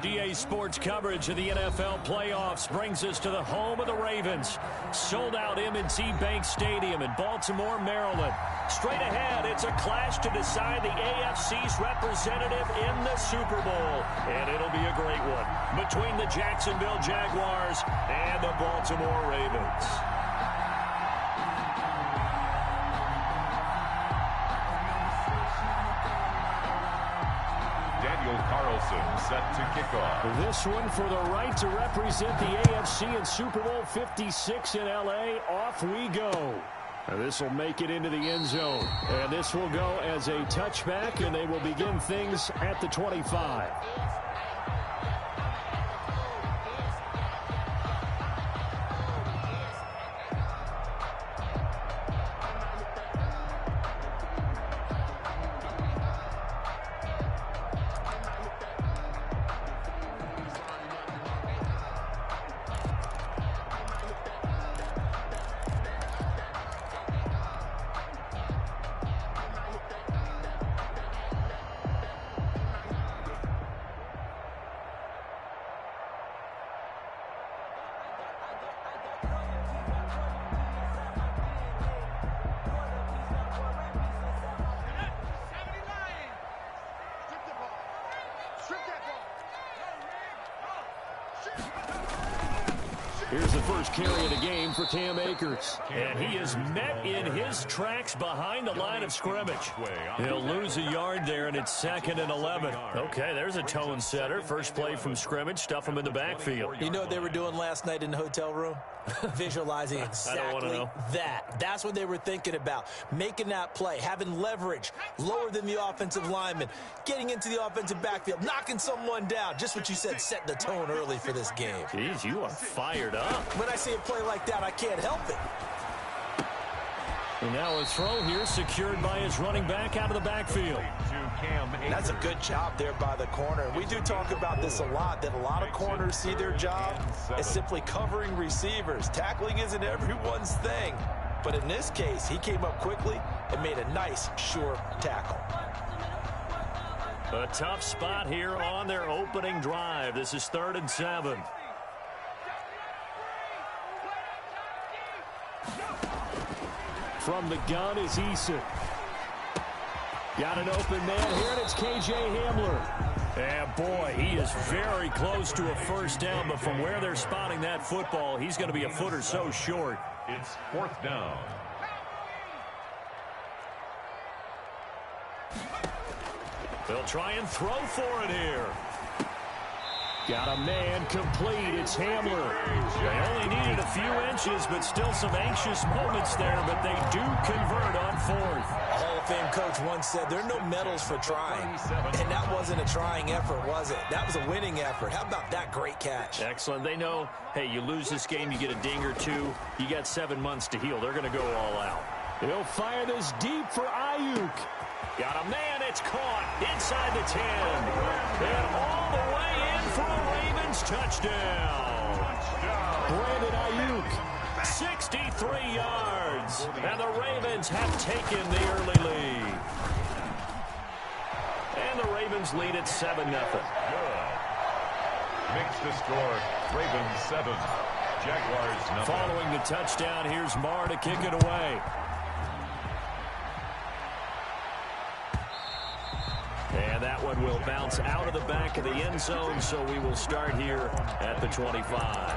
DA Sports coverage of the NFL playoffs brings us to the home of the Ravens. Sold out M&T Bank Stadium in Baltimore, Maryland. Straight ahead, it's a clash to decide the AFC's representative in the Super Bowl. And it'll be a great one between the Jacksonville Jaguars and the Baltimore Ravens. Set to kick off. This one for the right to represent the AFC in Super Bowl 56 in L.A. Off we go. This will make it into the end zone. And this will go as a touchback, and they will begin things at the 25. Here's the first carry of the game for Cam Akers. And he is met in his tracks behind the line of scrimmage. He'll lose a yard there, and it's 2nd and 11. Okay, there's a tone setter. First play from scrimmage, stuff him in the backfield. You know what they were doing last night in the hotel room? Visualizing exactly that. That's what they were thinking about. Making that play, having leverage, lower than the offensive lineman, getting into the offensive backfield, knocking someone down. Just what you said, setting the tone early for this game. Jeez, you are fired up. When I see a play like that, I can't help it. And now a throw here secured by his running back out of the backfield. That's a good job there by the corner. And we do talk about this a lot, that a lot of corners see their job as simply covering receivers. Tackling isn't everyone's thing. But in this case, he came up quickly and made a nice, sure tackle. A tough spot here on their opening drive. This is 3rd and 7. From the gun is Eason. Got an open man here, and it's K.J. Hamler. And boy, he is very close to a first down, but from where they're spotting that football, he's going to be a foot or so short. It's 4th down. They'll try and throw for it here. Got a man complete. It's Hamler. They only needed a few inches, but still some anxious moments there, but they do convert on 4th. A Hall of Fame coach once said there are no medals for trying. And that wasn't a trying effort, was it? That was a winning effort. How about that great catch? Excellent. They know, hey, you lose this game, you get a ding or two. You got 7 months to heal. They're going to go all out. He'll fire this deep for Ayuk. Got a man. It's caught inside the 10. And all the way in for a Ravens touchdown. Brandon Ayuk, 63 yards. And the Ravens have taken the early lead. And the Ravens lead at 7-0. Good. Makes the score. Ravens 7. Jaguars 0. Following the touchdown, here's Marr to kick it away. And that one will bounce out of the back of the end zone, so we will start here at the 25.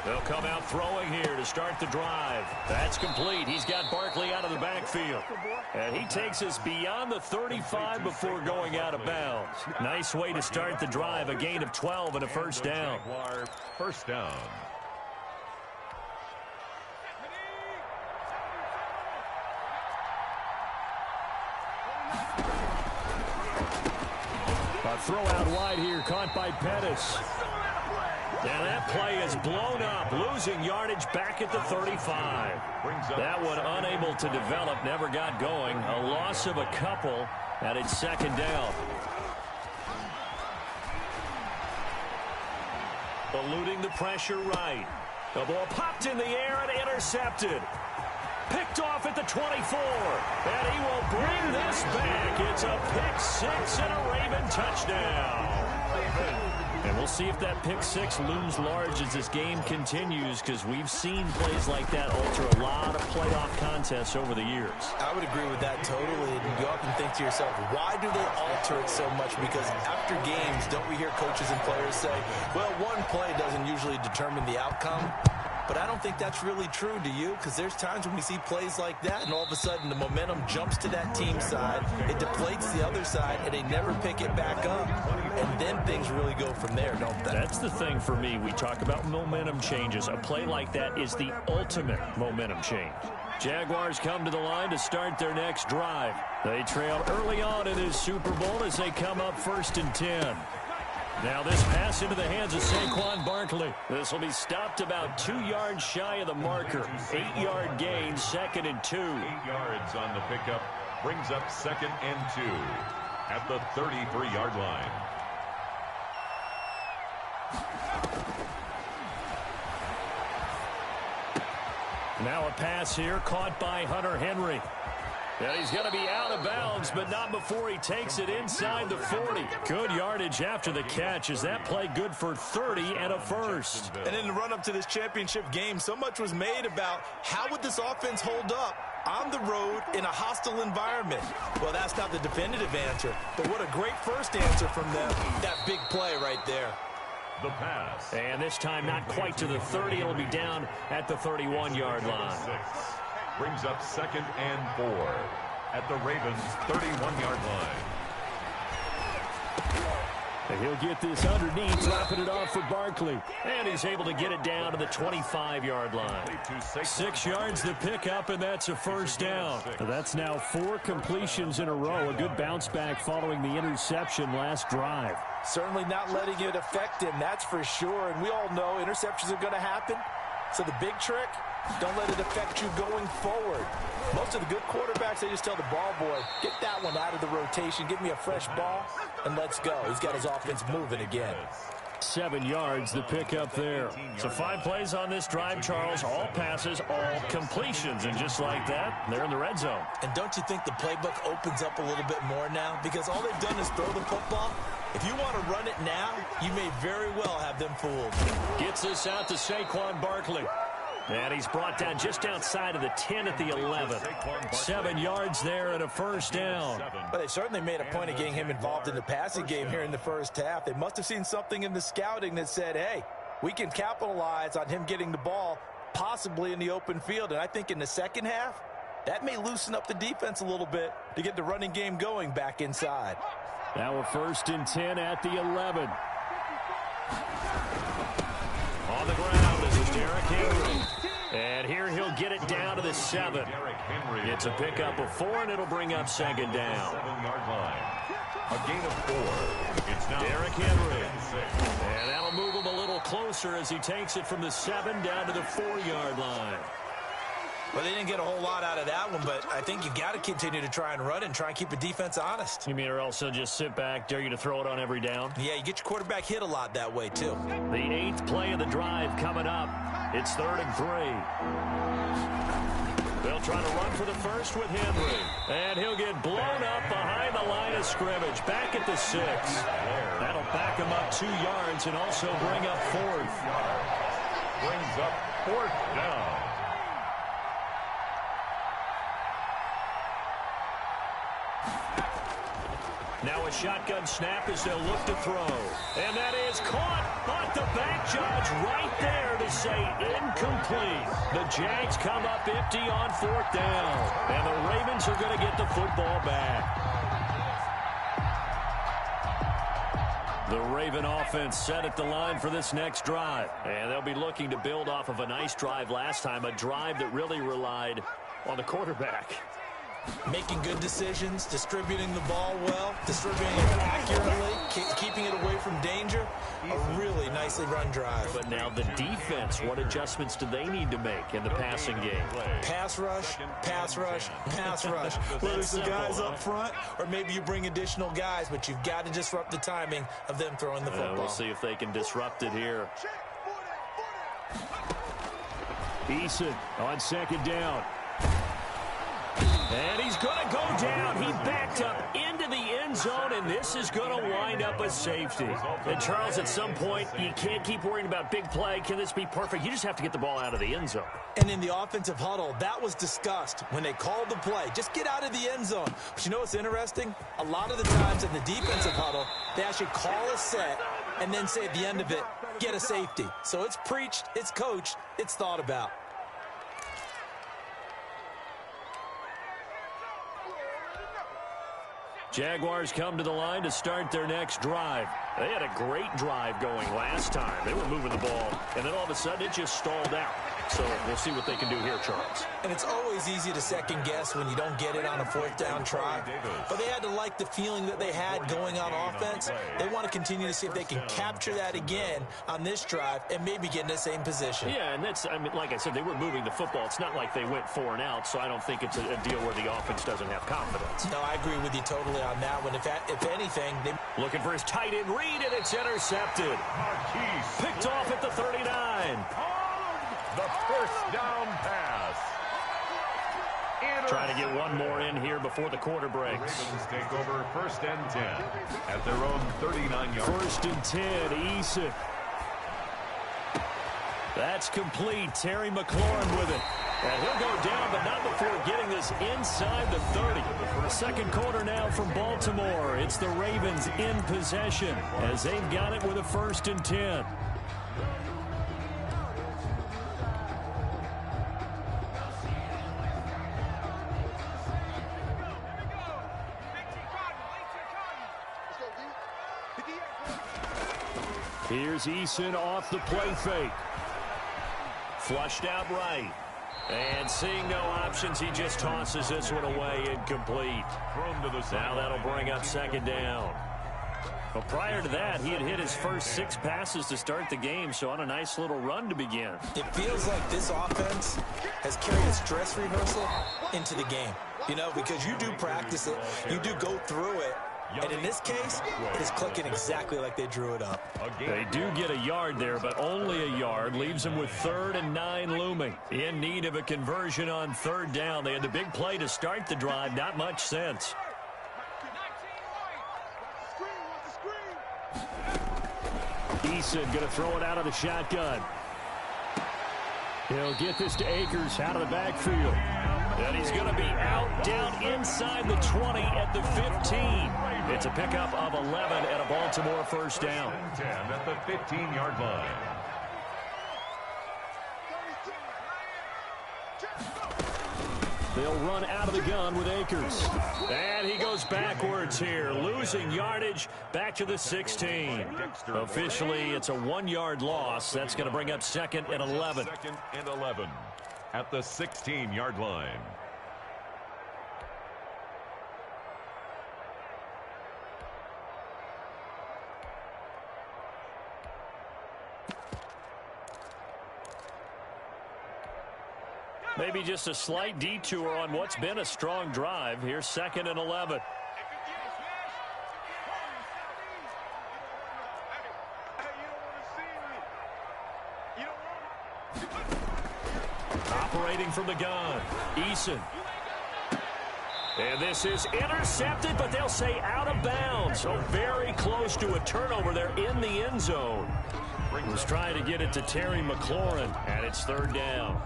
They'll come out throwing here to start the drive. That's complete. He's got Barkley out of the backfield. And he takes us beyond the 35 before going out of bounds. Nice way to start the drive. A gain of 12 and a first down. First down. throw out wide here, caught by Pettis. And that play is blown up, losing yardage back at the 35. That one unable to develop, never got going. A loss of a couple, and it's second down. Eluding the pressure right. The ball popped in the air and intercepted. Picked off at the 24. And he will bring this back. It's a pick six and a Raven touchdown. And we'll see if that pick six looms large as this game continues, because we've seen plays like that alter a lot of playoff contests over the years. I would agree with that totally. And you often think to yourself, why do they alter it so much? Because after games, don't we hear coaches and players say, well, one play doesn't usually determine the outcome? But I don't think that's really true, do you? Because there's times when we see plays like that, and all of a sudden the momentum jumps to that team side, it deflates the other side, and they never pick it back up. And then things really go from there, don't they? That's the thing for me. We talk about momentum changes. A play like that is the ultimate momentum change. Jaguars come to the line to start their next drive. They trail early on in this Super Bowl as they come up 1st and 10. Now this pass into the hands of Saquon Barkley. This will be stopped about 2 yards shy of the marker. 8-yard gain, 2nd and 2. 8 yards on the pickup brings up 2nd and 2 at the 33-yard line. Now a pass here caught by Hunter Henry. And he's going to be out of bounds, but not before he takes it inside the 40. Good yardage after the catch. Is that play good for 30 and a first? And in the run-up to this championship game, so much was made about how would this offense hold up on the road in a hostile environment. Well, that's not the definitive answer, but what a great first answer from them. That big play right there. The pass. And this time not quite to the 30. It'll be down at the 31-yard line. Brings up 2nd and 4 at the Ravens' 31-yard line. And he'll get this underneath, dropping it off for Barkley. And he's able to get it down to the 25-yard line. 6 yards the pickup, and that's a first down. That's now 4 completions in a row. A good bounce back following the interception last drive. Certainly not letting it affect him, that's for sure. And we all know interceptions are going to happen. So the big trick, don't let it affect you going forward. Most of the good quarterbacks, they just tell the ball boy, get that one out of the rotation, give me a fresh ball, and let's go. He's got his offense moving again. 7 yards, the pickup there. So 5 plays on this drive, Charles. All passes, all completions. And just like that, they're in the red zone. And don't you think the playbook opens up a little bit more now? Because all they've done is throw the football. If you want to run it now, you may very well have them fooled. Gets this out to Saquon Barkley. And he's brought down just outside of the 10 at the 11. 7 yards there and a first down. But they certainly made a point of getting him involved in the passing game here in the first half. They must have seen something in the scouting that said, hey, we can capitalize on him getting the ball possibly in the open field. And I think in the second half, that may loosen up the defense a little bit to get the running game going back inside. Now a 1st and 10 at the 11. On the ground, this is Derrick Henry. And here he'll get it down to the 7. It's a pickup of 4, and it'll bring up 2nd down. 7-yard line. A gain of 4. It's now Derrick Henry. And that'll move him a little closer as he takes it from the 7 down to the 4-yard line. Well, they didn't get a whole lot out of that one, but I think you've got to continue to try and run and try and keep the defense honest. You mean, or else they'll just sit back, dare you to throw it on every down? Yeah, you get your quarterback hit a lot that way, too. The 8th play of the drive coming up. It's 3rd and 3. They'll try to run for the first with Henry. And he'll get blown up behind the line of scrimmage. Back at the 6. That'll back him up 2 yards and also bring up 4th. brings up 4th down. Now a shotgun snap as they'll look to throw. And that is caught, but the back judge right there to say incomplete. The Jags come up empty on 4th down. And the Ravens are going to get the football back. The Raven offense set at the line for this next drive. And they'll be looking to build off of a nice drive last time, a drive that really relied on the quarterback. Making good decisions, distributing the ball well, distributing it accurately, keeping it away from danger. A really nicely run drive. But now the defense, what adjustments do they need to make in the passing game? Pass rush, pass rush, pass rush. Whether it's the guys up front or maybe you bring additional guys, but you've got to disrupt the timing of them throwing the football. We'll see if they can disrupt it here. Eason on second down. And he's going to go down. He backed up into the end zone, and this is going to wind up a safety. And, Charles, at some point, you can't keep worrying about big play. Can this be perfect? You just have to get the ball out of the end zone. And in the offensive huddle, that was discussed when they called the play. Just get out of the end zone. But you know what's interesting? A lot of the times in the defensive huddle, they actually call a set and then say at the end of it, get a safety. So it's preached, it's coached, it's thought about. Jaguars come to the line to start their next drive. They had a great drive going last time. They were moving the ball, and then all of a sudden it just stalled out. So we'll see what they can do here, Charles. And it's always easy to second guess when you don't get it on a fourth down try. But they had to like the feeling that they had going on offense. They want to continue to see if they can capture that again on this drive and maybe get in the same position. Yeah, and that's, I mean, like I said, they were moving the football. It's not like they went 4 and out, so I don't think it's a deal where the offense doesn't have confidence. No, I agree with you totally on that one. If anything, they... Looking for his tight end read, and it's intercepted. Picked off at the 39. The first down pass. Trying to get one more in here before the quarter breaks. Ravens take over 1st and 10 at their own 39-yard. 1st and 10, Eason. That's complete. Terry McLaurin with it. And he'll go down, but not before getting this inside the 30. Second quarter now from Baltimore. It's the Ravens in possession as they've got it with a 1st and 10. Here's Eason off the play fake. Flushed out right. And seeing no options, he just tosses this one away incomplete. Now that'll bring up 2nd down. Well, prior to that, he had hit his first 6 passes to start the game, so on a nice little run to begin. It feels like this offense has carried a stress rehearsal into the game. You know, because you do practice it, you do go through it, and in this case, it is clicking exactly like they drew it up. They do get a yard there, but only a yard. Leaves them with 3rd and 9 looming. In need of a conversion on 3rd down. They had the big play to start the drive. Not much sense. Eason going to throw it out of the shotgun. He'll get this to Akers out of the backfield. And he's going to be out down inside the 20 at the 15. It's a pickup of 11 at a Baltimore 1st down. 10 at the 15-yard line. They'll run out of the gun with Akers. And he goes backwards here, losing yardage back to the 16. Officially, it's a 1-yard loss. That's going to bring up 2nd and 11. 2nd and 11 at the 16-yard line. Maybe just a slight detour on what's been a strong drive. Here's 2nd and 11. Operating from the gun, Eason. And this is intercepted, but they'll say out of bounds. So very close to a turnover there in the end zone. Was trying to get it to Terry McLaurin, and it's 3rd down.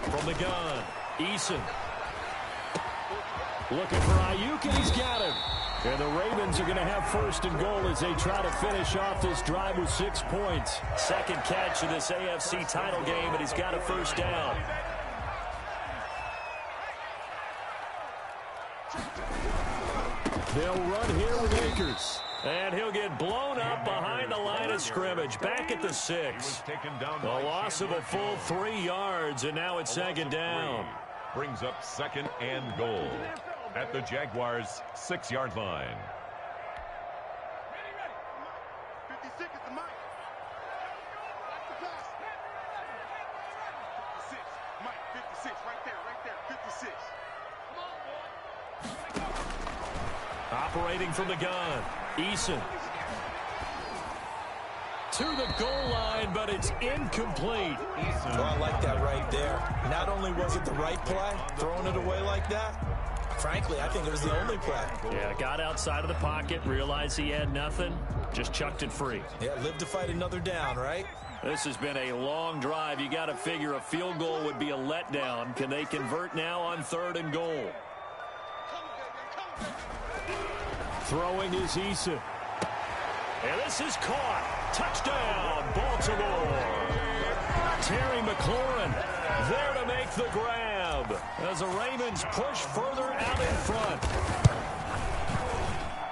From the gun, Eason. Looking for Ayuk, and he's got him. And the Ravens are going to have 1st and goal as they try to finish off this drive with 6 points. Second catch of this AFC title game, and he's got a 1st down. They'll run here with Akers. And he'll get blown up behind the line of scrimmage. Back at the 6. The loss of a full 3 yards, and now it's second down. Brings up second and goal at the Jaguars' 6-yard line. 56 is the mic. Mike, 56, right there, 56. Operating from the gun, Eason. To the goal line, but it's incomplete. Oh, I like that right there. Not only was it the right play, throwing it away like that, frankly, I think it was the only play. Yeah, got outside of the pocket, realized he had nothing, just chucked it free. Yeah, live to fight another down, right? This has been a long drive. You got to figure a field goal would be a letdown. Can they convert now on 3rd and goal? Throwing is Eason. And this is caught. Touchdown, Baltimore. Terry McLaurin there to make the grab as the Ravens push further out in front.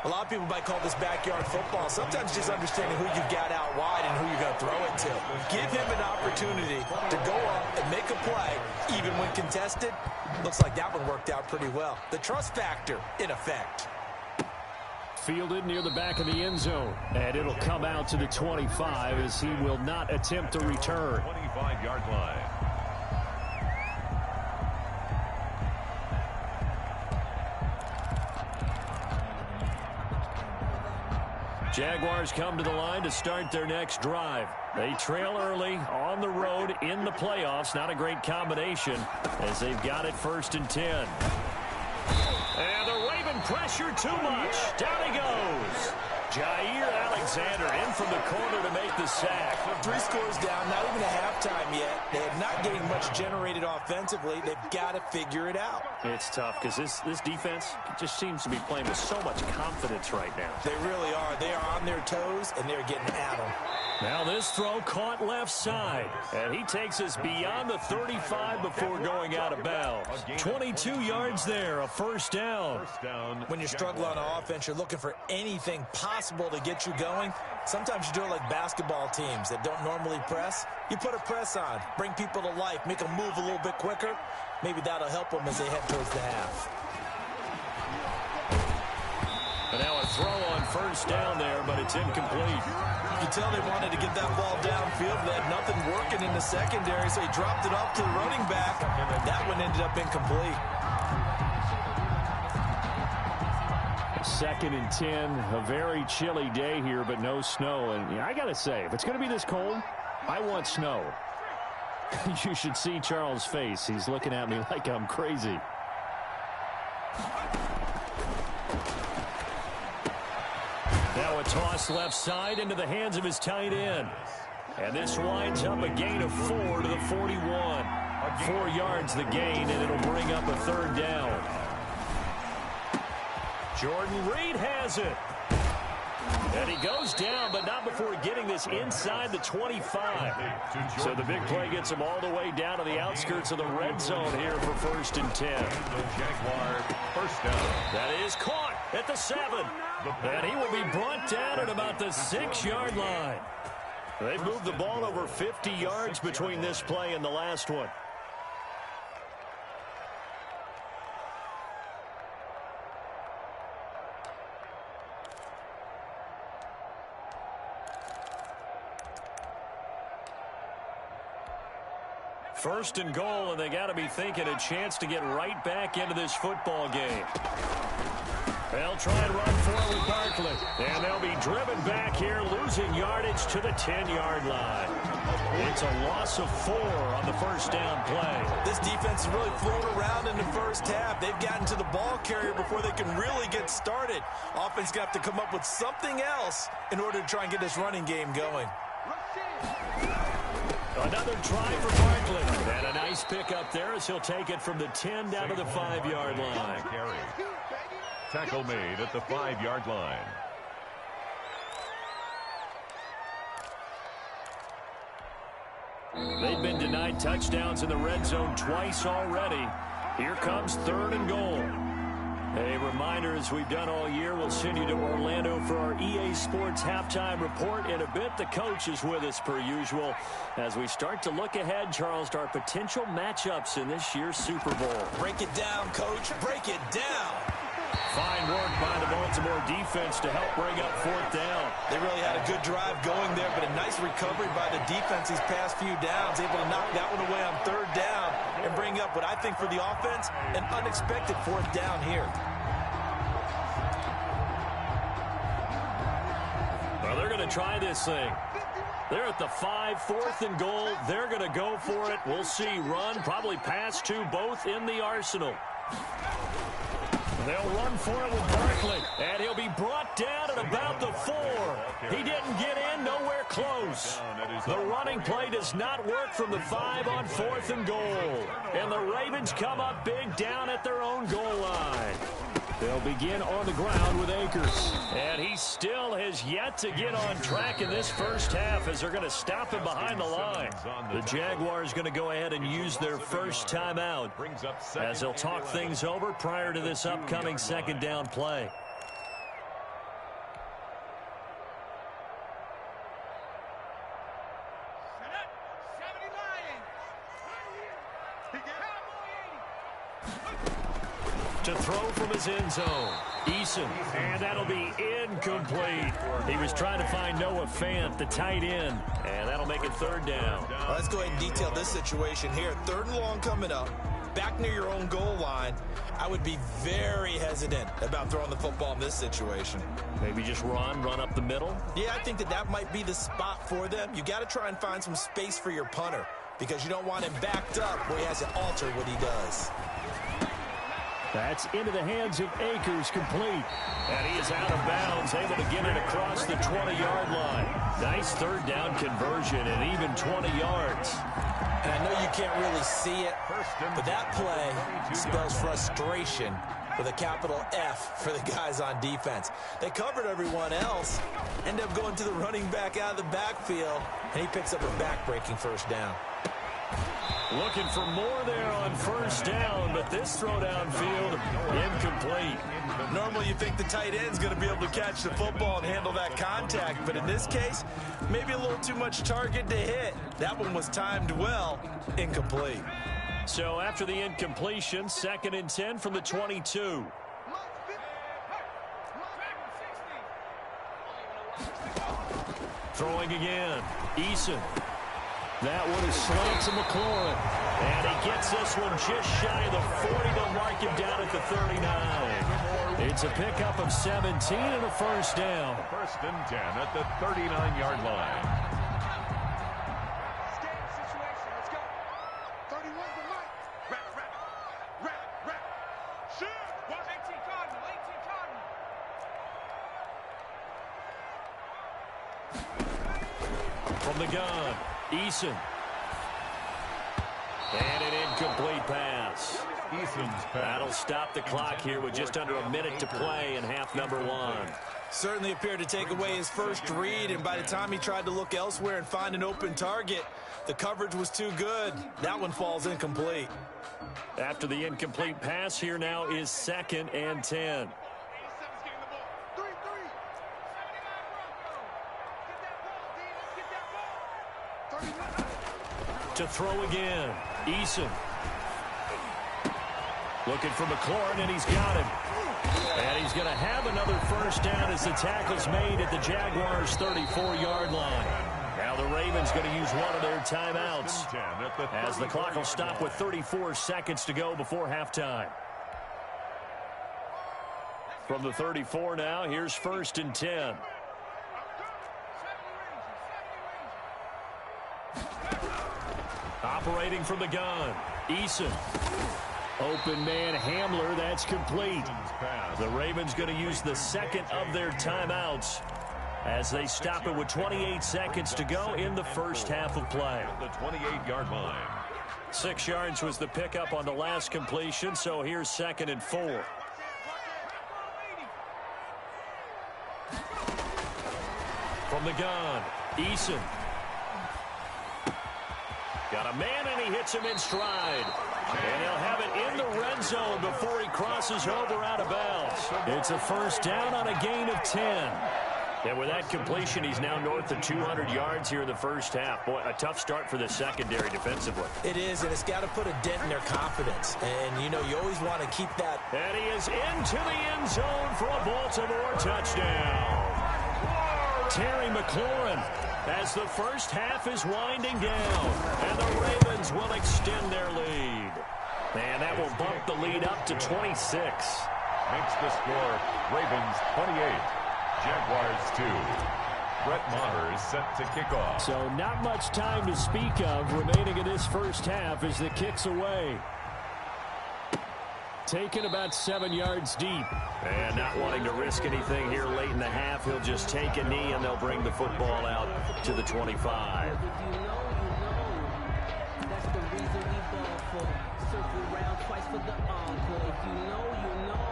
A lot of people might call this backyard football. Sometimes just understanding who you've got out wide and who you're going to throw it to. Give him an opportunity to go up and make a play, even when contested. Looks like that one worked out pretty well. The trust factor, in effect. Fielded near the back of the end zone. And it'll come out to the 25 as he will not attempt to return. 25-yard line. Jaguars come to the line to start their next drive. They trail early on the road in the playoffs. Not a great combination as they've got it 1st and 10. And the Raven pressure too much. Down he goes. Jair Alexander in from the corner to make the sack. 3 scores down, not even a halftime yet. They are not getting much generated offensively. They've got to figure it out. It's tough because this defense just seems to be playing with so much confidence right now. They really are. They are on their toes, and they're getting at them. Now this throw caught left side, and he takes us beyond the 35 before going out of bounds. 22 yards there, a 1st down. When you struggle on offense, you're looking for anything possible to get you going. Sometimes you do it like basketball teams that don't normally press. You put a press on, bring people to life, make them move a little bit quicker. Maybe that'll help them as they head towards the half. And now a throw on 1st down there, but it's incomplete. You can tell they wanted to get that ball downfield. They had nothing working in the secondary, so he dropped it off to the running back. That one ended up incomplete. 2nd and 10, a very chilly day here, but no snow. And I got to say, if it's going to be this cold, I want snow. You should see Charles' face. He's looking at me like I'm crazy. Now a toss left side into the hands of his tight end. And this winds up a gain of 4 to the 41. 4 yards the gain, and it'll bring up a 3rd down. Jordan Reed has it. And he goes down, but not before getting this inside the 25. So the big play gets him all the way down to the outskirts of the red zone here for 1st and 10. The Jaguar 1st down. That is caught at the 7. And he will be brought down at about the 6-yard line. They've moved the ball over 50 yards between this play and the last one. First and goal, and they got to be thinking a chance to get right back into this football game. They'll try and run forward Barkley. And they'll be driven back here, losing yardage to the 10-yard line. It's a loss of 4 on the 1st down play. This defense has really flown around in the 1st half. They've gotten to the ball carrier before they can really get started. Offense got to come up with something else in order to try and get this running game going. Another try for Barkley. And a nice pick up there as he'll take it from the 10 down to the 5-yard line. Tackle made at the 5-yard line. They've been denied touchdowns in the red zone twice already. Here comes 3rd and goal. A reminder, as we've done all year, we'll send you to Orlando for our EA Sports halftime report. In a bit, the coach is with us per usual as we start to look ahead, Charles, to our potential matchups in this year's Super Bowl. Break it down, coach. Break it down. Fine work by the Baltimore defense to help bring up 4th down. They really had a good drive going there, but a nice recovery by the defense these past few downs, able to knock that one away on 3rd down and bring up what I think for the offense, an unexpected 4th down here. Well, they're going to try this thing. They're at the 5, 4th and goal. They're going to go for it. We'll see. Run, probably pass to both in the arsenal. They'll run for it with Barkley, and he'll be brought down at about the 4. He didn't get in, nowhere close. The running play does not work from the 5 on 4th and goal. And the Ravens come up big down at their own goal line. They'll begin on the ground with Akers. And he still has yet to get on track in this first half as they're going to stop him behind the line. The Jaguars going to go ahead and use their first timeout as they'll talk things over prior to this upcoming 2nd down play. To throw from his end zone, Eason, and that'll be incomplete. He was trying to find Noah Fant, the tight end, and that'll make it 3rd down. Well, let's go ahead and detail this situation here. 3rd and long coming up, back near your own goal line. I would be very hesitant about throwing the football in this situation. Maybe just run up the middle? Yeah, I think that might be the spot for them. You got to try and find some space for your punter because you don't want him backed up where he has to alter what he does. That's into the hands of Akers, complete. And he is out of bounds, able to get it across the 20-yard line. Nice 3rd down conversion and even 20 yards. And I know you can't really see it, but that play spells frustration with a capital F for the guys on defense. They covered everyone else, end up going to the running back out of the backfield, and he picks up a back-breaking 1st down. Looking for more there on 1st down, but this throw downfield, incomplete. Normally you think the tight end's going to be able to catch the football and handle that contact, but in this case, maybe a little too much target to hit. That one was timed well, incomplete. So after the incompletion, 2nd and 10 from the 22. Throwing again, Eason. That one is slant to McLaurin. And he gets this one just shy of the 40. They'll mark him down at the 39. It's a pickup of 17 and a 1st down. 1st and 10 at the 39-yard line. Escape situation. Let's go. 31 for Mike. Wrap. Shoot. 18 Cardinal. From the gun, Eason. And an incomplete pass. Eason's pass. That'll stop the clock here with just under a minute to play in half number 1. Certainly appeared to take away his first read, and by the time he tried to look elsewhere and find an open target, the coverage was too good. That one falls incomplete. After the incomplete pass, here now is 2nd and 10. To throw again, Eason. Looking for McLaurin, and he's got him. And he's going to have another 1st down as the tackle's made at the Jaguars' 34-yard line. Now the Ravens going to use one of their timeouts as the clock will stop with 34 seconds to go before halftime. From the 34 now, here's 1st and 10. Operating from the gun, Eason. Open man Hamler, that's complete. The Ravens going to use the 2nd of their timeouts as they stop it with 28 seconds to go in the first half of play. The 28-yard line. 6 yards was the pickup on the last completion, so here's 2nd and 4. From the gun, Eason. Got Got a man, and he hits him in stride. And he'll have it in the red zone before he crosses over out of bounds. It's a first down on a gain of 10. And with that completion, he's now north of 200 yards here in the first half. Boy, a tough start for the secondary defensively. It is, and it's got to put a dent in their confidence. And, you know, you always want to keep that. And he is into the end zone for a Baltimore touchdown. Terry McLaurin, as the first half is winding down, and the Ravens will extend their lead. And that will bump the lead up to 26. Makes the score Ravens 28. Jaguars 2. Brett Maher is set to kick off. So not much time to speak of remaining in this first half as the kick's away. Taken about 7 yards deep. And not wanting to risk anything here late in the half, he'll just take a knee and they'll bring the football out to the 25. That's the reason we ball for. Circle round twice for the encore. If you know, you know.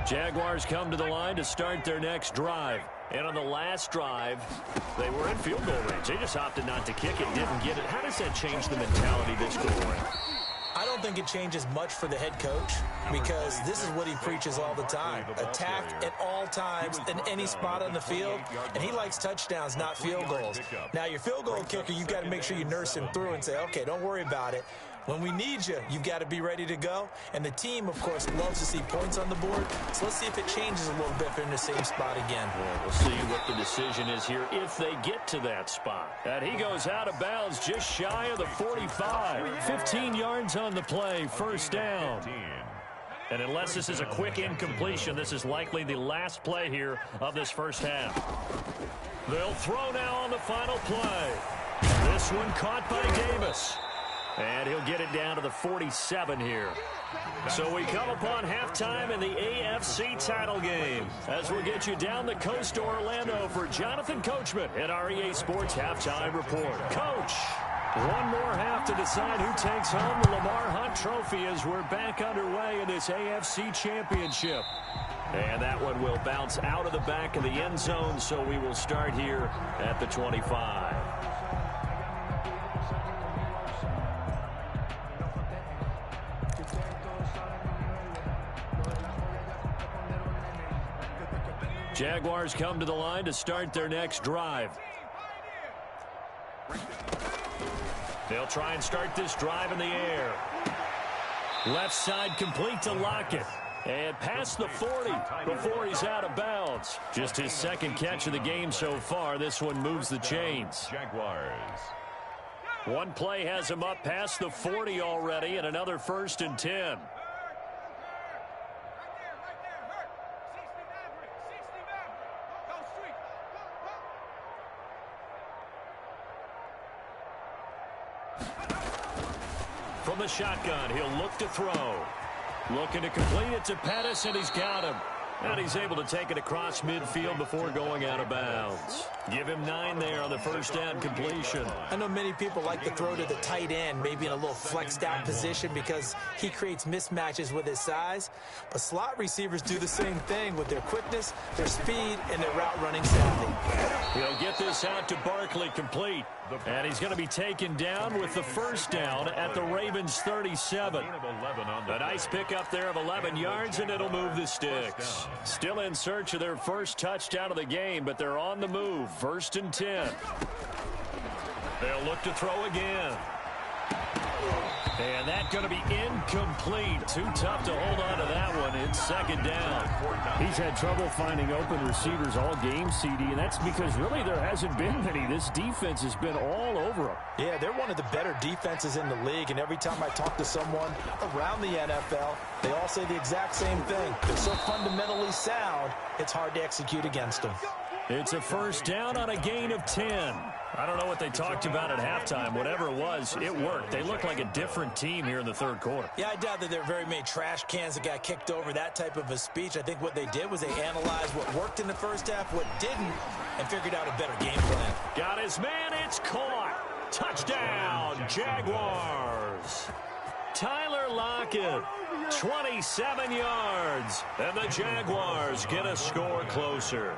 Jaguars come to the line to start their next drive. And on the last drive, they were in field goal range. They just opted not to kick it, didn't get it. How does that change the mentality this go around? I don't think it changes much for the head coach because this is what he preaches all the time. Attack at all times in any spot on the field, and he likes touchdowns, not field goals. Now, your field goal kicker, you've got to make sure you nurse him through and say, okay, don't worry about it. When we need you, you've got to be ready to go. And the team, of course, loves to see points on the board. So let's see if it changes a little bit if they're in the same spot again. Well, we'll see what the decision is here if they get to that spot. And he goes out of bounds just shy of the 45. 15 yards on the play, first down. And unless this is a quick incompletion, this is likely the last play here of this first half. They'll throw now on the final play. This one caught by Davis. And he'll get it down to the 47 here. So we come upon halftime in the AFC title game as we'll get you down the coast to Orlando for Jonathan Coachman at our EA Sports Halftime Report. Coach, one more half to decide who takes home the Lamar Hunt Trophy as we're back underway in this AFC Championship. And that one will bounce out of the back of the end zone, so we will start here at the 25. Jaguars come to the line to start their next drive. They'll try and start this drive in the air. Left side complete to Lockett. And past the 40 before he's out of bounds. Just his second catch of the game so far. This one moves the chains. Jaguars. One play has him up past the 40 already and another 1st and 10. From the shotgun, he'll look to throw. Looking to complete it to Pettis, and he's got him. And he's able to take it across midfield before going out of bounds. Give him 9 there on the first down completion. I know many people like to throw to the tight end, maybe in a little flexed out position because he creates mismatches with his size. But slot receivers do the same thing with their quickness, their speed, and their route running savvy. He'll get this out to Barkley complete. And he's going to be taken down with the first down at the Ravens 37. A nice pickup there of 11 yards, and it'll move the sticks. Still in search of their first touchdown of the game, but they're on the move. 1st and 10. They'll look to throw again. And that's going to be incomplete. Too tough to hold on to that one. It's 2nd down. He's had trouble finding open receivers all game, CD, and that's because really there hasn't been many. This defense has been all over him. Yeah, they're one of the better defenses in the league, and every time I talk to someone around the NFL, they all say the exact same thing. They're so fundamentally sound, it's hard to execute against them. It's a first down on a gain of 10. I don't know what they talked about at halftime. Whatever it was, it worked. They look like a different team here in the 3rd quarter. Yeah, I doubt that there are very many trash cans that got kicked over, that type of a speech. I think what they did was they analyzed what worked in the first half, what didn't, and figured out a better game plan. Got his man. It's caught. Touchdown, Jaguars. Tyler Lockett, 27 yards, and the Jaguars get a score closer.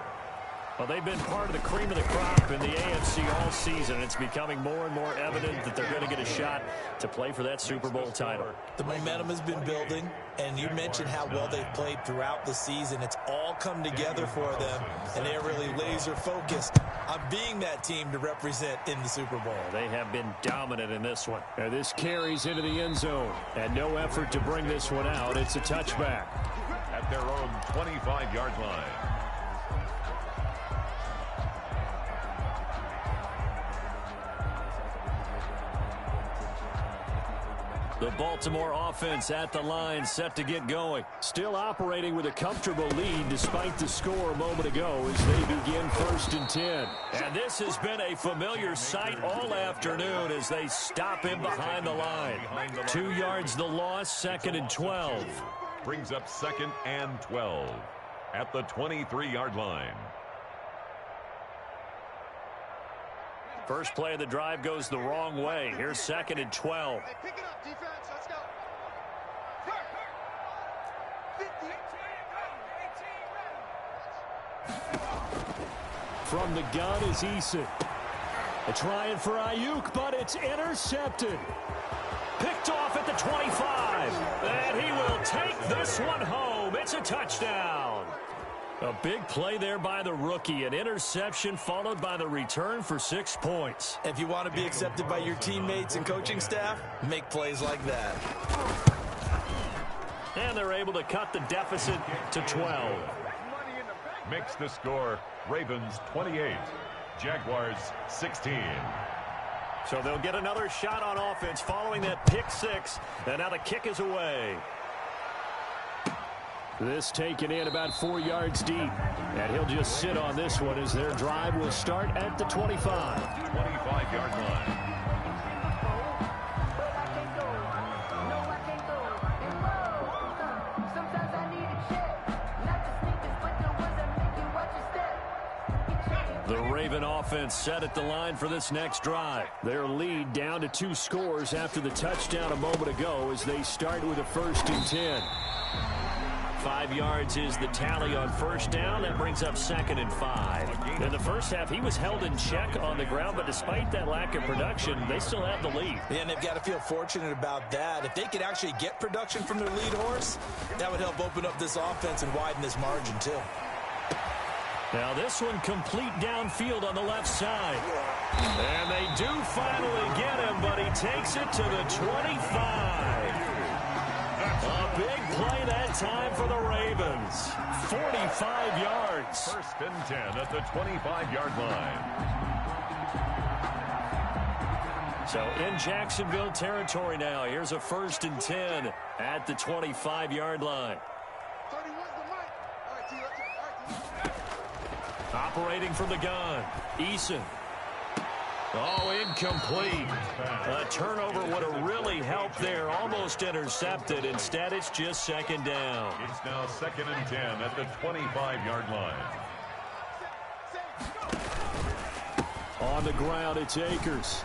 Well, they've been part of the cream of the crop in the AFC all season. It's becoming more and more evident that they're going to get a shot to play for that Super Bowl title. The momentum has been building, and you mentioned how well they've played throughout the season. It's all come together for them, and they're really laser focused on being that team to represent in the Super Bowl. They have been dominant in this one. And this carries into the end zone, and no effort to bring this one out. It's a touchback. At their own 25-yard line. The Baltimore offense at the line, set to get going. Still operating with a comfortable lead despite the score a moment ago as they begin 1st and 10. And this has been a familiar sight all afternoon as they stop him behind the line. 2 yards the loss, 2nd and 12. Brings up 2nd and 12 at the 23-yard line. First play of the drive goes the wrong way. Here's 2nd and 12. Hey, pick it up, defense. Let's go. From the gun is Eason. They're trying for Ayuk, but it's intercepted. Picked off at the 25. And he will take this one home. It's a touchdown. A big play there by the rookie. An interception followed by the return for 6 points. If you want to be accepted by your teammates and coaching staff, make plays like that. And they're able to cut the deficit to 12. Makes the score Ravens 28, Jaguars 16. So they'll get another shot on offense following that pick 6. And now the kick is away. This taken in about 4 yards deep. And he'll just sit on this one as their drive will start at the 25. 25-yard line. The Raven offense set at the line for this next drive. Their lead down to 2 scores after the touchdown a moment ago as they start with a 1st and 10. 5 yards is the tally on 1st down. That brings up 2nd and 5. In the first half, he was held in check on the ground, but despite that lack of production, they still have the lead. Yeah, and they've got to feel fortunate about that. If they could actually get production from their lead horse, that would help open up this offense and widen this margin, too. Now this one complete downfield on the left side. And they do finally get him, but he takes it to the 25. A big play that time for the Ravens. 45 yards. 1st and 10 at the 25-yard line. So in Jacksonville territory now. Here's a 1st and 10 at the 25-yard line. 31's the mic. All right, T, let's go. Operating from the gun. Eason. Oh, incomplete. A turnover would have really helped there. Almost intercepted. Instead, it's just 2nd down. It's now 2nd and 10 at the 25-yard line. On the ground, it's Akers.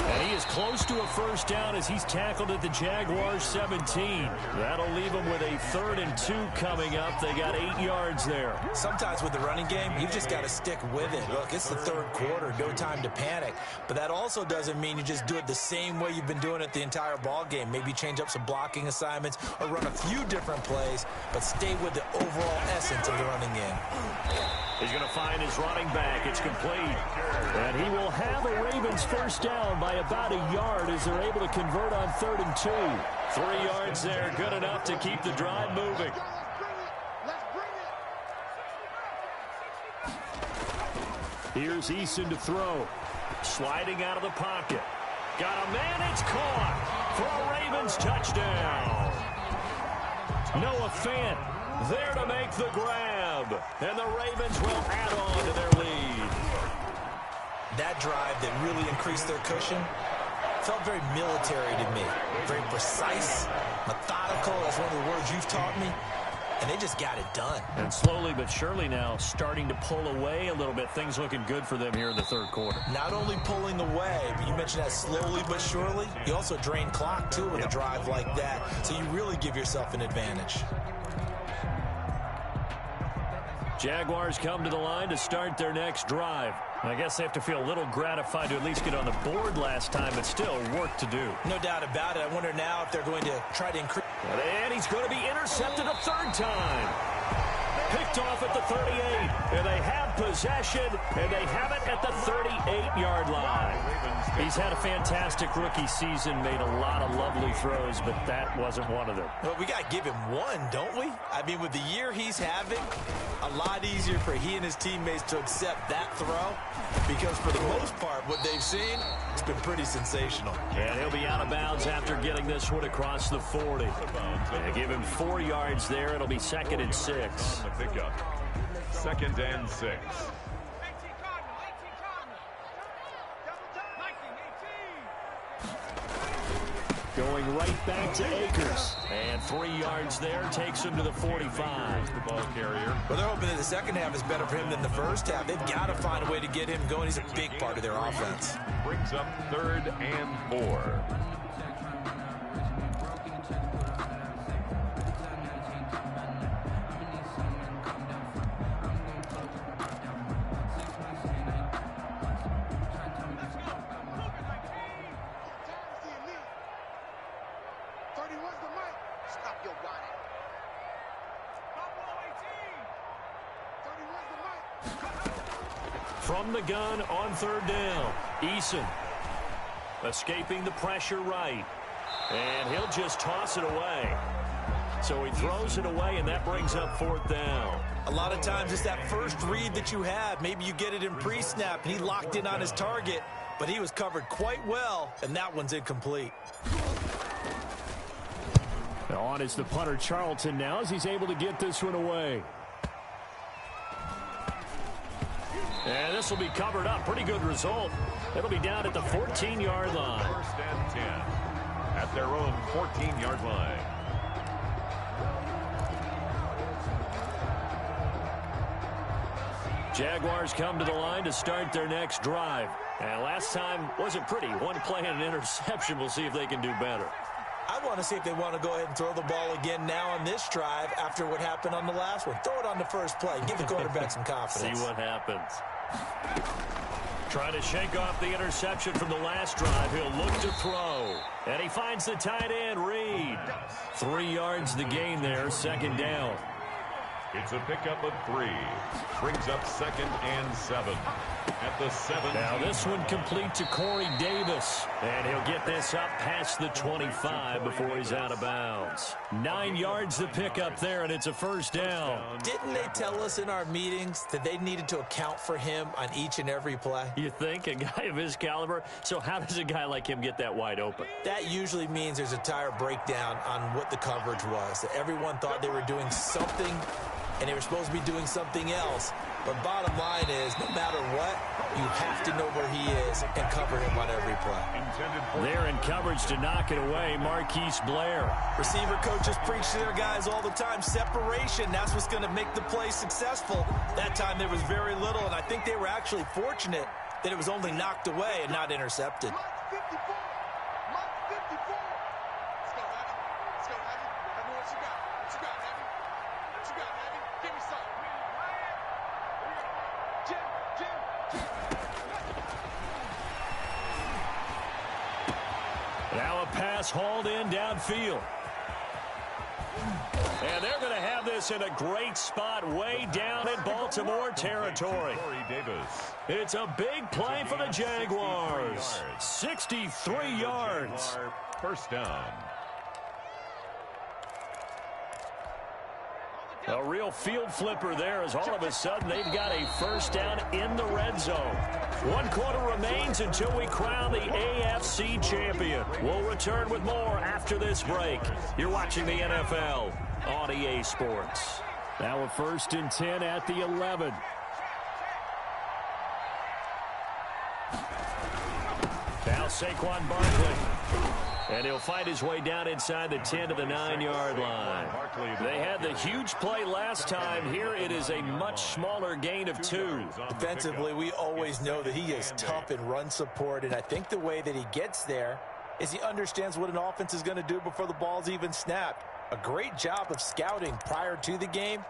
And he is close to a 1st down as he's tackled at the Jaguars 17. That'll leave him with a 3rd and 2 coming up. They got 8 yards there. Sometimes with the running game, you've just got to stick with it. Look, it's the 3rd quarter, no time to panic. But that also doesn't mean you just do it the same way you've been doing it the entire ball game. Maybe change up some blocking assignments or run a few different plays, but stay with the overall essence of the running game. He's going to find his running back. It's complete. And he will have a Ravens 1st down by about a yard as they're able to convert on 3rd and 2. 3 yards there, good enough to keep the drive moving. Here's Eason to throw. Sliding out of the pocket. Got a man, it's caught for a Ravens touchdown. Noah Fant there to make the grab. And the Ravens will add on to their lead. That drive that really increased their cushion felt very military to me. Very precise, methodical. That's one of the words you've taught me. And they just got it done. And slowly but surely now starting to pull away a little bit. Things looking good for them here in the 3rd quarter. Not only pulling away, but you mentioned that slowly but surely. You also drain clock, too, with a drive like that. So you really give yourself an advantage. Jaguars come to the line to start their next drive. I guess they have to feel a little gratified to at least get on the board last time, but still work to do. No doubt about it. I wonder now if they're going to try to increase. And he's going to be intercepted a third time. Picked off at the 38, and they have possession, and they have it at the 38-yard line. He's had a fantastic rookie season, made a lot of lovely throws, but that wasn't one of them. Well, we got to give him one, don't we? I mean, with the year he's having, a lot easier for he and his teammates to accept that throw, because for the most part, what they've seen, it's been pretty sensational. And he'll be out of bounds after getting this one across the 40. They give him 4 yards there. It'll be 2nd and 6. Pickup. 2nd and 6. Going right back to Akers. And 3 yards there takes him to the 45. The ball carrier. Well, they're hoping that the second half is better for him than the first half. They've got to find a way to get him going. He's a big part of their offense. Brings up 3rd and 4. From the gun on 3rd down, Eason escaping the pressure right, and he'll just toss it away. So he throws it away, and that brings up 4th down. A lot of times it's that first read that you have. Maybe you get it in pre-snap, and he locked in on his target, but he was covered quite well, and that one's incomplete. On is the punter Charlton now as he's able to get this one away. And this will be covered up. Pretty good result. It'll be down at the 14-yard line. 1st and 10 at their own 14-yard line. Jaguars come to the line to start their next drive. And last time wasn't pretty. One play and an interception. We'll see if they can do better. I want to see if they want to go ahead and throw the ball again now on this drive after what happened on the last one. Throw it on the first play. Give the quarterback some confidence. See what happens. Trying to shake off the interception from the last drive. He'll look to throw. And he finds the tight end, Reed. 3 yards the gain there, 2nd down. It's a pickup of 3. Brings up 2nd and 7 at the 7. Now this one complete to Corey Davis. And he'll get this up past the 25 before he's out of bounds. 9 yards the pickup there, and it's a 1st down. Didn't they tell us in our meetings that they needed to account for him on each and every play? You think? A guy of his caliber? So how does a guy like him get that wide open? That usually means there's a tire breakdown on what the coverage was. That everyone thought they were doing something, and they were supposed to be doing something else. But bottom line is, no matter what, you have to know where he is and cover him on every play. There in coverage to knock it away, Marquise Blair. Receiver coaches preach to their guys all the time. Separation, that's what's going to make the play successful. That time there was very little, and I think they were actually fortunate that it was only knocked away and not intercepted. Now a pass hauled in downfield. And they're going to have this in a great spot way down in Baltimore territory. It's a big play for the Jaguars. 63 yards. 1st down. A real field flipper there as all of a sudden they've got a 1st down in the red zone. 1 quarter remains until we crown the AFC champion. We'll return with more after this break. You're watching the NFL on EA Sports. Now a 1st and 10 at the 11. Now Saquon Barkley. And he'll fight his way down inside the 10 to the 9-yard line. They had the huge play last time. Here it is a much smaller gain of 2. Defensively, we always know that he is tough in run support, and I think the way that he gets there is he understands what an offense is going to do before the ball's even snapped. A great job of scouting prior to the game,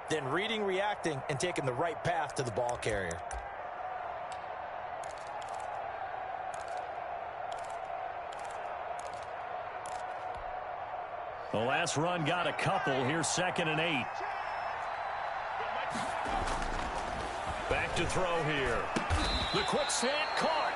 then reading, reacting, and taking the right path to the ball carrier. The last run got a couple. Here's 2nd and 8. Back to throw here. The quick slant caught.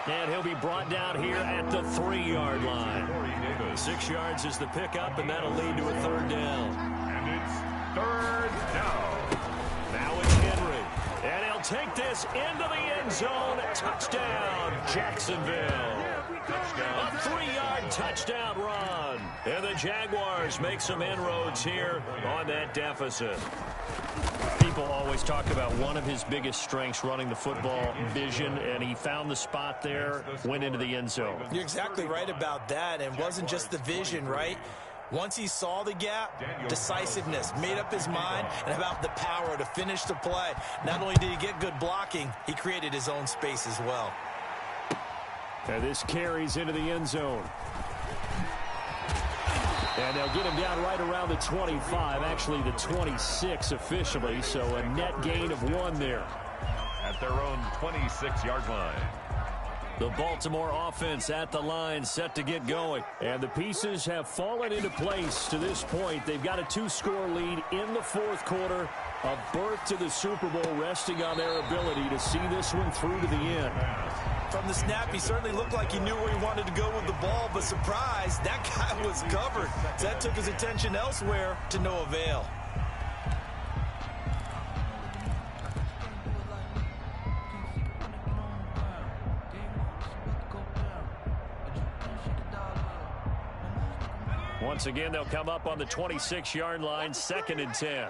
And he'll be brought down here at the 3-yard line. 6 yards is the pickup, and that'll lead to a 3rd down. And it's 3rd down. Now it's Henry. And he'll take this into the end zone. Touchdown, Jacksonville. A 3-yard touchdown run. And the Jaguars make some inroads here on that deficit. People always talk about one of his biggest strengths, running the football, vision, and he found the spot there, went into the end zone. You're exactly right about that, and it wasn't just the vision, right? Once he saw the gap, decisiveness, made up his mind, and about the power to finish the play. Not only did he get good blocking, he created his own space as well. And this carries into the end zone. And they'll get him down right around the 25, actually the 26 officially, so a net gain of 1 there. At their own 26-yard line. The Baltimore offense at the line, set to get going. And the pieces have fallen into place to this point. They've got a 2-score lead in the 4th quarter. A berth to the Super Bowl resting on their ability to see this one through to the end. From the snap, he certainly looked like he knew where he wanted to go with the ball, but surprise, that guy was covered. So that took his attention elsewhere to no avail. Once again, they'll come up on the 26-yard line, 2nd and 10.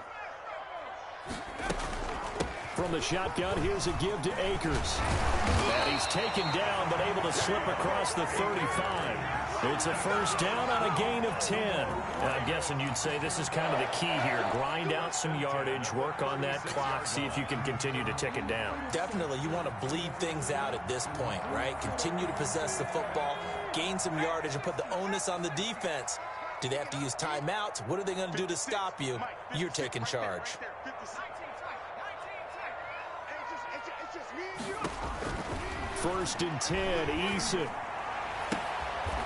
From the shotgun, here's a give to Akers. And he's taken down, but able to slip across the 35. It's a 1st down on a gain of 10. And I'm guessing you'd say this is kind of the key here. Grind out some yardage, work on that clock, see if you can continue to tick it down. Definitely, you want to bleed things out at this point, right? Continue to possess the football, gain some yardage, and put the onus on the defense. Do they have to use timeouts? What are they going to do to stop you? You're taking charge. 1st and 10, Eason.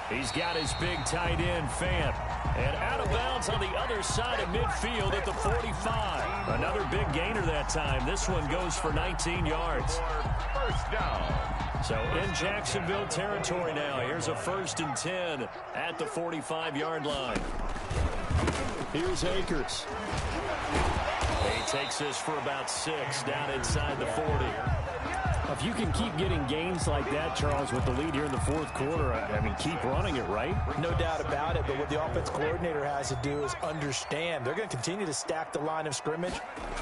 He's got his big tight end, Fant. And out of bounds on the other side of midfield at the 45. Another big gainer that time. This one goes for 19 yards. 1st down. So in Jacksonville territory now. Here's a 1st and 10 at the 45-yard line. Here's Akers. He takes this for about 6 down inside the 40. If you can keep getting gains like that, Charles, with the lead here in the 4th quarter, I mean, keep running it, right? No doubt about it, but what the offense coordinator has to do is understand. They're going to continue to stack the line of scrimmage.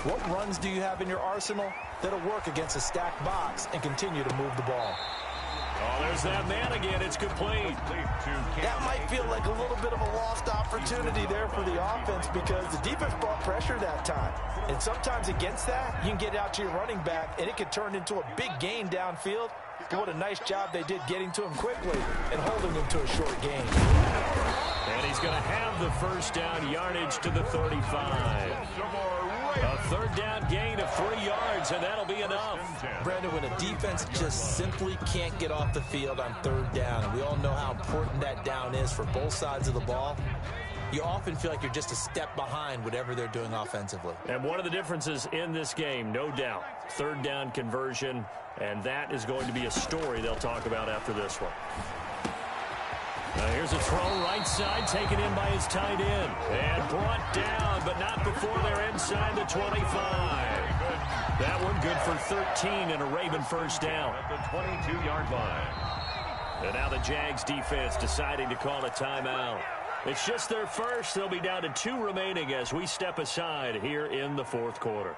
What runs do you have in your arsenal that'll work against a stacked box and continue to move the ball? Oh, there's that man again. It's complete. That might feel like a little bit of a lost opportunity there for the offense because the defense brought pressure that time. And sometimes against that, you can get out to your running back, and it can turn into a big gain downfield. But what a nice job they did getting to him quickly and holding him to a short gain. And he's going to have the 1st down yardage to the 35. A 3rd down gain of 3 yards, and that'll be enough. Brandon, when a defense just simply can't get off the field on 3rd down, and we all know how important that down is for both sides of the ball, you often feel like you're just a step behind whatever they're doing offensively. And one of the differences in this game, no doubt, 3rd down conversion, and that is going to be a story they'll talk about after this one. Now here's a throw right side, taken in by his tight end. And brought down, but not before they're inside the 25. That one good for 13 and a Raven 1st down. At the 22-yard line. And now the Jags defense deciding to call a timeout. It's just their first. They'll be down to 2 remaining as we step aside here in the 4th quarter.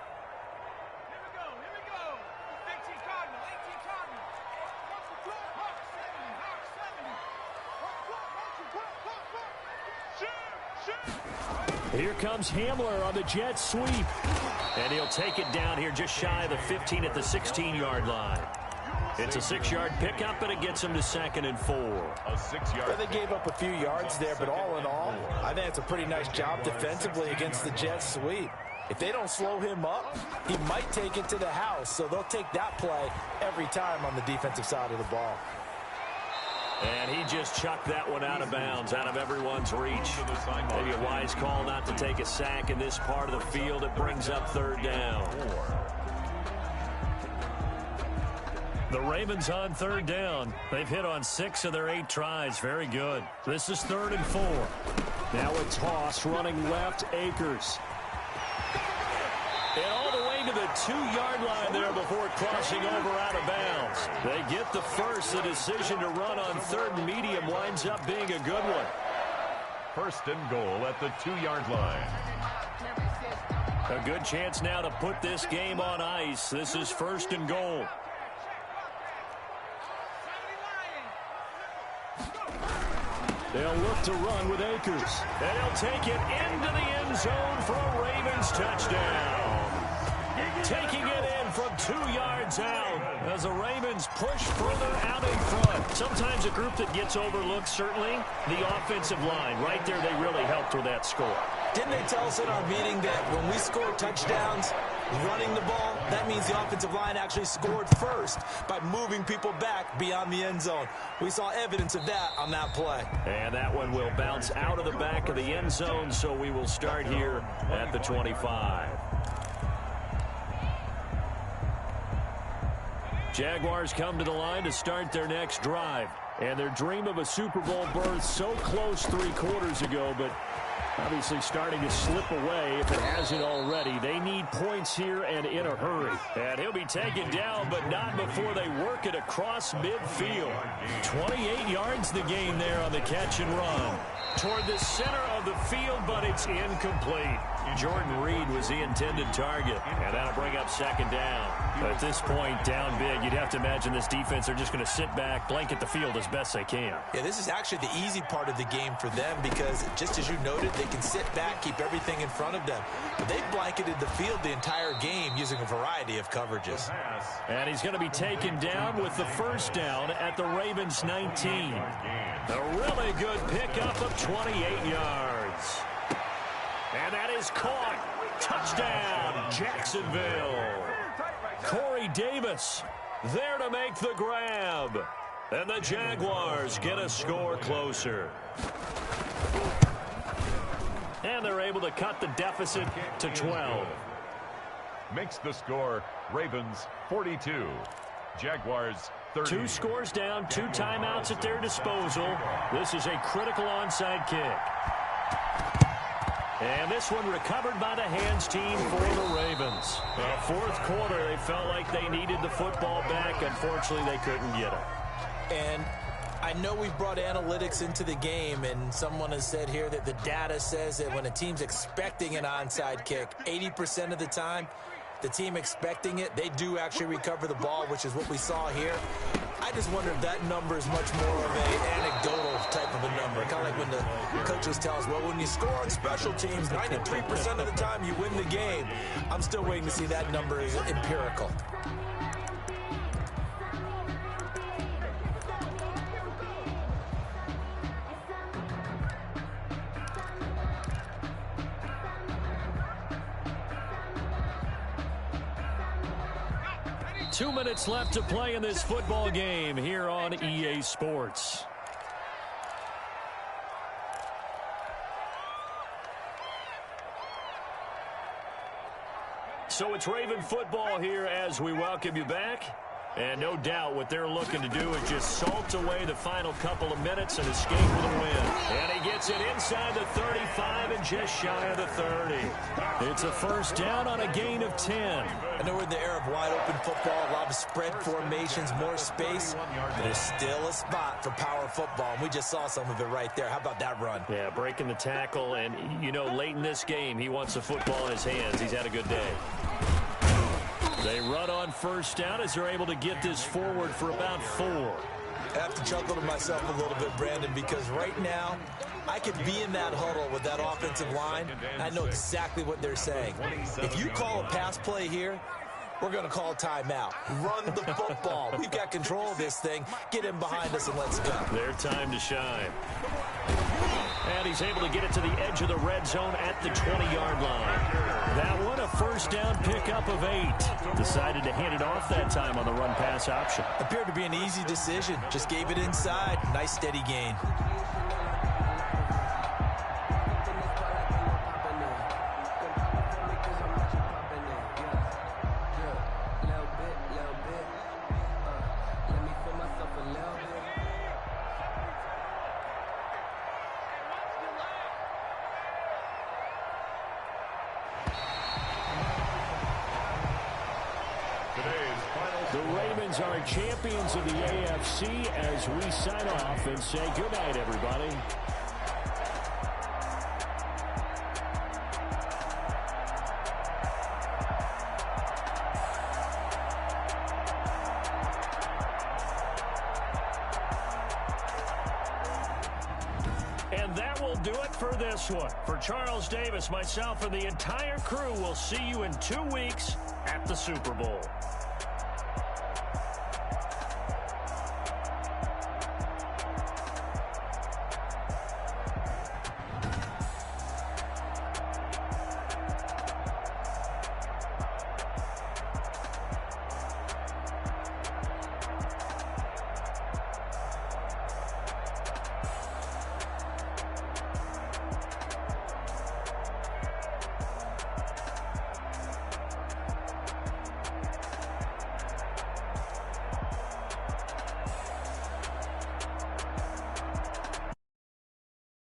Here comes Hamler on the jet sweep. And he'll take it down here just shy of the 15 at the 16-yard line. It's a 6-yard pickup, and it gets him to 2nd and 4. A 6-yard. Well, they gave up a few yards there, but all in all, I think it's a pretty nice job defensively against the jet sweep. If they don't slow him up, he might take it to the house. So they'll take that play every time on the defensive side of the ball. And he just chucked that one out of bounds, out of everyone's reach. Maybe a wise call not to take a sack in this part of the field. It brings up third down. The Ravens on third down. They've hit on 6 of their 8 tries. Very good. This is 3rd and 4. Now a toss running left, Akers. And all the way to the 2-yard line there before crossing over out of bounds. They get the first. The decision to run on 3rd and medium winds up being a good one. 1st and goal at the 2-yard line. A good chance now to put this game on ice. This is 1st and goal. They'll look to run with Akers. And he'll take it into the end zone for a Ravens touchdown. Taking it in from 2 yards out as the Ravens push further out in front. Sometimes a group that gets overlooked, certainly, the offensive line. Right there, they really helped with that score. Didn't they tell us in our meeting that when we score touchdowns running the ball, that means the offensive line actually scored first by moving people back beyond the end zone? We saw evidence of that on that play. And that one will bounce out of the back of the end zone, so we will start here at the 25. Jaguars come to the line to start their next drive. And their dream of a Super Bowl berth so close 3 quarters ago, but obviously starting to slip away if it hasn't already. They need points here and in a hurry. And he'll be taken down, but not before they work it across midfield. 28 yards the gain there on the catch and run. Toward the center of the field, but it's incomplete. Jordan Reed was the intended target, and that'll bring up 2nd down. But at this point, down big, you'd have to imagine this defense are just going to sit back, blanket the field as best they can. Yeah, this is actually the easy part of the game for them because, just as you noted, they can sit back, keep everything in front of them. But they've blanketed the field the entire game using a variety of coverages. And he's going to be taken down with the 1st down at the Ravens 19. A really good pickup of 28 yards. And that is caught. Touchdown, Jacksonville. Corey Davis there to make the grab. And the Jaguars get a score closer. And they're able to cut the deficit to 12. Makes the score Ravens 42. Jaguars 30. 2 scores down, 2 timeouts at their disposal. This is a critical onside kick. And this one recovered by the hands team for the Ravens. The 4th quarter, they felt like they needed the football back. Unfortunately, they couldn't get it. And I know we've brought analytics into the game, and someone has said here that the data says that when a team's expecting an onside kick, 80% of the time, the team expecting it, they do actually recover the ball, which is what we saw here. I just wonder if that number is much more of an anecdotal type of a number. Kind of like when the coaches tell us, well, when you score on special teams, 93% of the time you win the game. I'm still waiting to see that number is empirical. Two minutes left to play in this football game here on EA Sports. So it's Raven football here as we welcome you back. And no doubt what they're looking to do is just salt away the final couple of minutes and escape with a win. And he gets it inside the 35 and just shy of the 30. It's a 1st down on a gain of 10. I know we're in the era of wide open football, a lot of spread formations, more space, but there's still a spot for power football, and we just saw some of it right there. How about that run? Yeah, breaking the tackle, and, you know, late in this game, he wants the football in his hands. He's had a good day. They run on 1st down as they're able to get this forward for about 4. I have to chuckle to myself a little bit, Brandon, because right now I could be in that huddle with that offensive line, and I know exactly what they're saying. If you call a pass play here, we're going to call timeout. Run the football. We've got control of this thing. Get him behind us and let's go. Their time to shine. And he's able to get it to the edge of the red zone at the 20-yard line. That one, a first down pickup of 8. Decided to hand it off that time on the run-pass option. Appeared to be an easy decision. Just gave it inside. Nice, steady gain. The Ravens are champions of the AFC as we sign off and say good night, everybody. And that will do it for this one. For Charles Davis, myself, and the entire crew, we'll see you in 2 weeks at the Super Bowl.